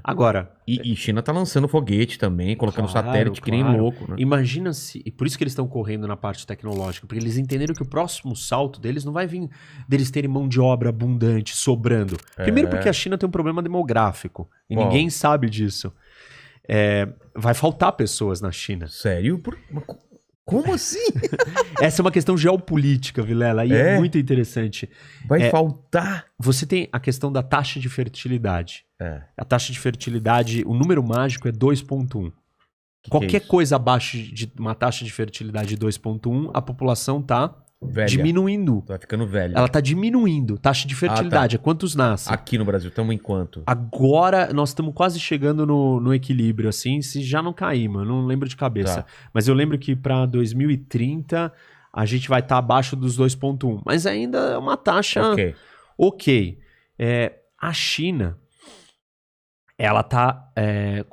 Agora... E China tá lançando foguete também, colocando satélite que nem louco, né? Imagina se... E por isso que eles estão correndo na parte tecnológica, porque eles entenderam que o próximo salto deles não vai vir deles terem mão de obra abundante, sobrando. Primeiro porque a China tem um problema demográfico, e ninguém sabe disso. Vai faltar pessoas na China. Sério? Como assim? Essa é uma questão geopolítica, Vilela, e é muito interessante. Vai faltar? Você tem a questão da taxa de fertilidade. A taxa de fertilidade, o número mágico é 2,1. Qualquer coisa abaixo de uma taxa de fertilidade de 2,1, a população tá diminuindo. Tá ficando velha. Ela tá diminuindo. Taxa de fertilidade, é quantos nascem. Aqui no Brasil, estamos em quanto? Agora, nós estamos quase chegando no equilíbrio, assim, se já não caímos, eu não lembro de cabeça. Mas eu lembro que para 2030, a gente vai estar abaixo dos 2,1. Mas ainda é uma taxa ok. A China, ela tá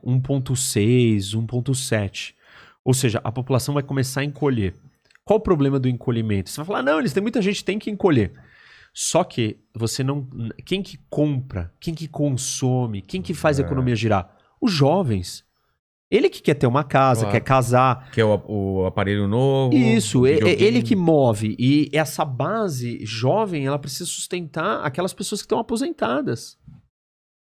1,6, 1,7. Ou seja, a população vai começar a encolher. Qual o problema do encolhimento? Você vai falar, não, muita gente tem que encolher. Só que você não... Quem que compra? Quem que consome? Quem que faz a economia girar? Os jovens. Ele que quer ter uma casa, quer casar. Quer o aparelho novo. Isso, ele que move. E essa base jovem, ela precisa sustentar aquelas pessoas que estão aposentadas.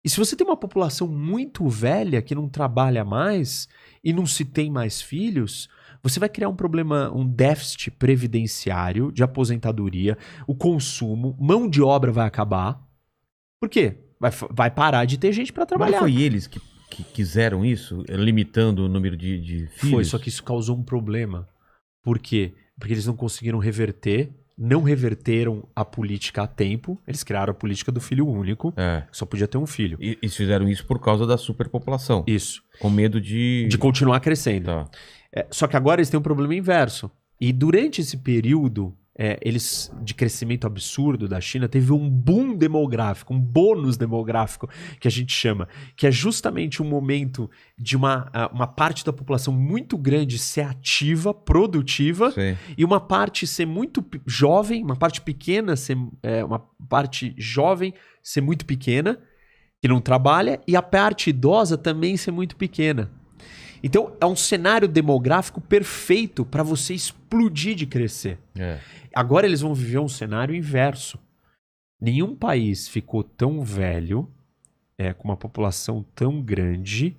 E se você tem uma população muito velha que não trabalha mais e não se tem mais filhos... Você vai criar um problema, um déficit previdenciário de aposentadoria, o consumo, mão de obra vai acabar. Por quê? Vai parar de ter gente para trabalhar. Mas foi eles que quiseram isso, limitando o número de filhos? Foi, só que isso causou um problema. Por quê? Porque eles não conseguiram reverter, não reverteram a política a tempo. Eles criaram a política do filho único, só podia ter um filho. E eles fizeram isso por causa da superpopulação. Isso. Com medo de continuar crescendo. Tá. Só que agora eles têm um problema inverso. E durante esse período de crescimento absurdo da China, teve um boom demográfico, um bônus demográfico, que a gente chama, que é justamente um momento de uma parte da população muito grande ser ativa, produtiva, e uma parte ser muito jovem, uma parte pequena uma parte jovem ser muito pequena, que não trabalha, e a parte idosa também ser muito pequena. Então, é um cenário demográfico perfeito para você explodir de crescer. Agora eles vão viver um cenário inverso. Nenhum país ficou tão velho, com uma população tão grande,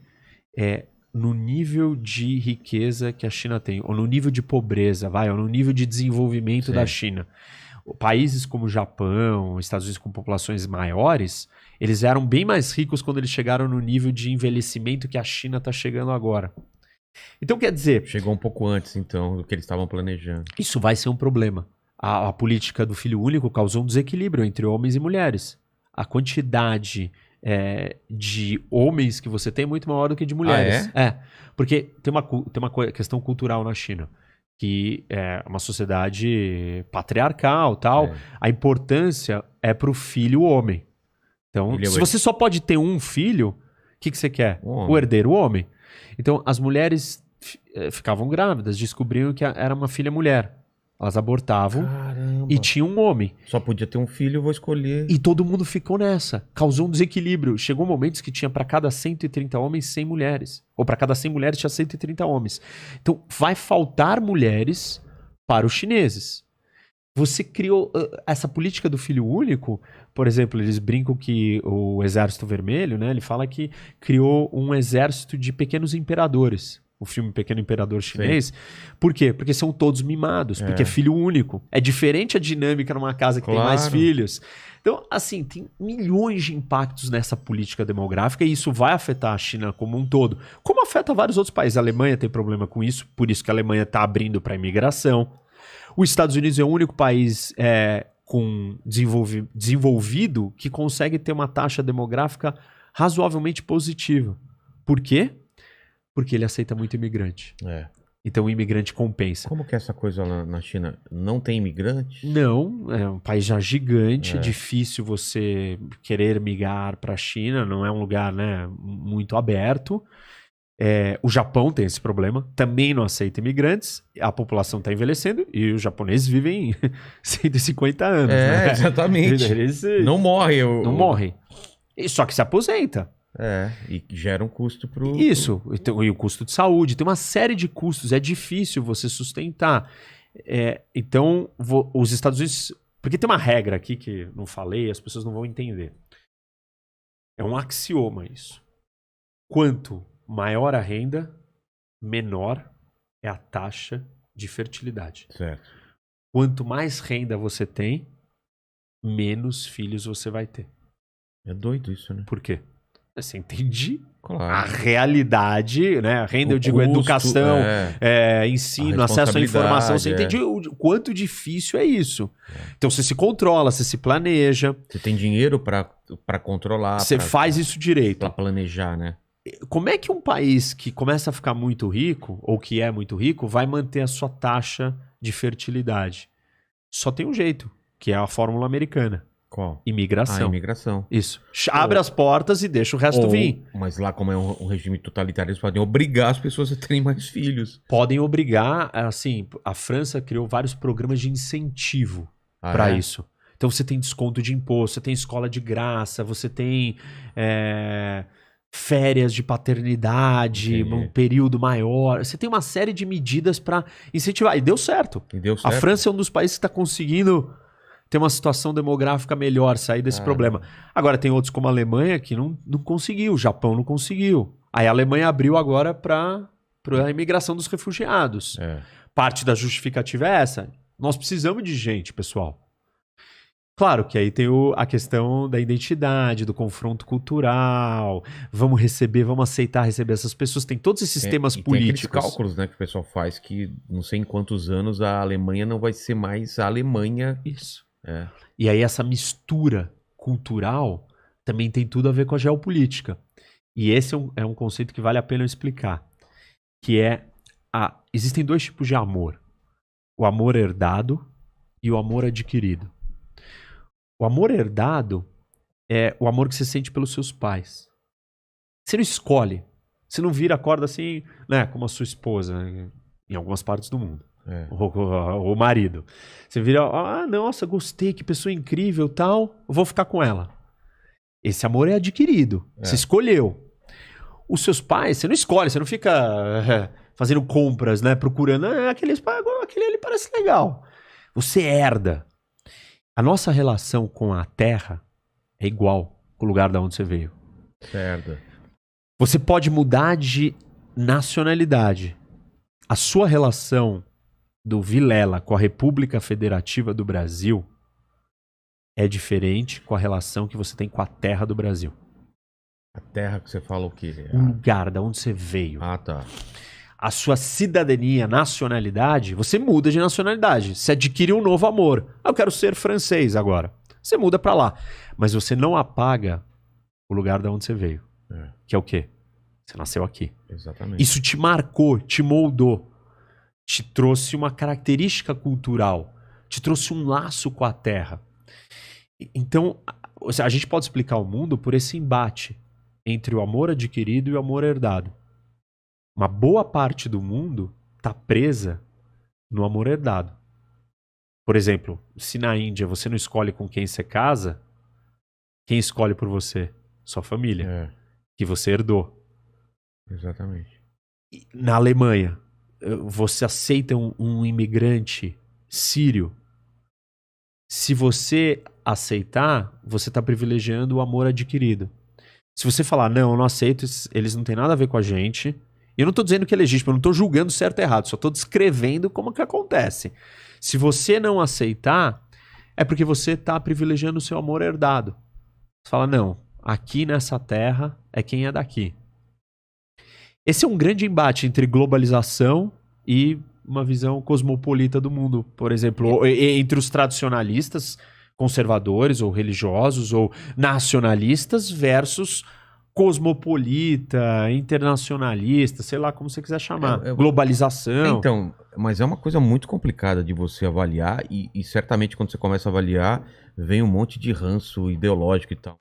no nível de riqueza que a China tem, ou no nível de pobreza, ou no nível de desenvolvimento da China. Países como o Japão, Estados Unidos com populações maiores, eles eram bem mais ricos quando eles chegaram no nível de envelhecimento que a China está chegando agora. Então, quer dizer... Chegou um pouco antes, então, do que eles estavam planejando. Isso vai ser um problema. A política do filho único causou um desequilíbrio entre homens e mulheres. A quantidade de homens que você tem é muito maior do que de mulheres. Porque tem uma questão cultural na China, que é uma sociedade patriarcal, tal. A importância é pro filho homem. Então, se você só pode ter um filho, o que você quer? O herdeiro homem. Então, as mulheres ficavam grávidas, descobriam que era uma filha mulher. Elas abortavam e tinha um homem. Só podia ter um filho, eu vou escolher. E todo mundo ficou nessa. Causou um desequilíbrio. Chegou momentos que tinha para cada 130 homens, 100 mulheres. Ou para cada 100 mulheres tinha 130 homens. Então, vai faltar mulheres para os chineses. Você criou essa política do filho único, por exemplo, eles brincam que o Exército Vermelho, né, ele fala que criou um exército de pequenos imperadores. O filme Pequeno Imperador Chinês. Por quê? Porque são todos mimados, porque é filho único. É diferente a dinâmica numa casa que tem mais filhos. Então, assim, tem milhões de impactos nessa política demográfica e isso vai afetar a China como um todo. Como afeta vários outros países. A Alemanha tem problema com isso, por isso que a Alemanha está abrindo para a imigração. Os Estados Unidos é o único país desenvolvido que consegue ter uma taxa demográfica razoavelmente positiva. Por quê? Porque ele aceita muito imigrante. Então o imigrante compensa. Como que é essa coisa lá na China? Não tem imigrante? Não, é um país já gigante, difícil você querer migrar para a China, não é um lugar, né, muito aberto. O Japão tem esse problema, também não aceita imigrantes, a população está envelhecendo e os japoneses vivem 150 anos. Né? Exatamente. Não morre. Não morre. Só que se aposenta. E gera um custo pro... Isso, então, e o custo de saúde, tem uma série de custos, é difícil você sustentar. Então, os Estados Unidos... Porque tem uma regra aqui que não falei, as pessoas não vão entender. É um axioma isso. Quanto maior a renda, menor é a taxa de fertilidade. Certo. Quanto mais renda você tem, menos filhos você vai ter. É doido isso, né? Por quê? Você entende Claro. a realidade, né? A renda, O eu digo, custo, educação, ensino, acesso à informação. Você entende o quanto difícil é isso. Então você se controla, você se planeja. Você tem dinheiro para controlar. Você faz isso direito. Para planejar, né? Como é que um país que começa a ficar muito rico, ou que é muito rico, vai manter a sua taxa de fertilidade? Só tem um jeito, que é a fórmula americana. Qual? Imigração. Imigração. Isso. Abre as portas e deixa o resto vir. Mas lá, como é um regime totalitário, eles podem obrigar as pessoas a terem mais filhos. Podem obrigar, assim, a França criou vários programas de incentivo para isso. Então você tem desconto de imposto, você tem escola de graça, você tem férias de paternidade, um período maior. Você tem uma série de medidas para incentivar. E deu certo. A França é um dos países que está conseguindo ter uma situação demográfica melhor, sair desse problema. Agora tem outros como a Alemanha que não conseguiu, o Japão não conseguiu. Aí a Alemanha abriu agora para a imigração dos refugiados. Parte da justificativa é essa. Nós precisamos de gente, pessoal. Claro que aí tem a questão da identidade, do confronto cultural. Vamos aceitar receber essas pessoas. Tem todos esses temas políticos. Tem aqueles cálculos, né, que o pessoal faz que não sei em quantos anos a Alemanha não vai ser mais a Alemanha. Isso. E aí essa mistura cultural também tem tudo a ver com a geopolítica. E esse é um conceito que vale a pena eu explicar. Que existem dois tipos de amor. O amor herdado e o amor adquirido. O amor herdado é o amor que você sente pelos seus pais. Você não escolhe. Você não vira a corda assim, né, como a sua esposa, em algumas partes do mundo. O marido. Você vira, nossa, gostei, que pessoa incrível, tal, vou ficar com ela. Esse amor é adquirido. Você escolheu. Os seus pais, você não escolhe, você não fica fazendo compras, né, procurando, aquele ali parece legal. Você herda. A nossa relação com a terra é igual com o lugar de onde você veio. Certo. Você pode mudar de nacionalidade. A sua relação do Vilela com a República Federativa do Brasil é diferente com a relação que você tem com a terra do Brasil. A terra que você fala o quê? O lugar de onde você veio. Tá. A sua cidadania, nacionalidade, você muda de nacionalidade. Você adquire um novo amor. Eu quero ser francês agora. Você muda pra lá. Mas você não apaga o lugar de onde você veio. Que é o quê? Você nasceu aqui. Exatamente. Isso te marcou, te moldou. Te trouxe uma característica cultural. Te trouxe um laço com a terra. Então, a gente pode explicar o mundo por esse embate entre o amor adquirido e o amor herdado. Uma boa parte do mundo está presa no amor herdado. Por exemplo, se na Índia você não escolhe com quem você casa, quem escolhe por você? Sua família. Que você herdou. Exatamente. Na Alemanha, você aceita um imigrante sírio. Se você aceitar, você está privilegiando o amor adquirido. Se você falar, não, eu não aceito, eles não têm nada a ver com a gente. Eu não estou dizendo que é legítimo, eu não estou julgando certo ou errado, só estou descrevendo como que acontece. Se você não aceitar, é porque você está privilegiando o seu amor herdado. Você fala, não, aqui nessa terra é quem é daqui. Esse é um grande embate entre globalização e uma visão cosmopolita do mundo. Por exemplo, entre os tradicionalistas, conservadores ou religiosos ou nacionalistas versus cosmopolita, internacionalista, sei lá como você quiser chamar. Globalização. Então, mas é uma coisa muito complicada de você avaliar e certamente quando você começa a avaliar, vem um monte de ranço ideológico e tal.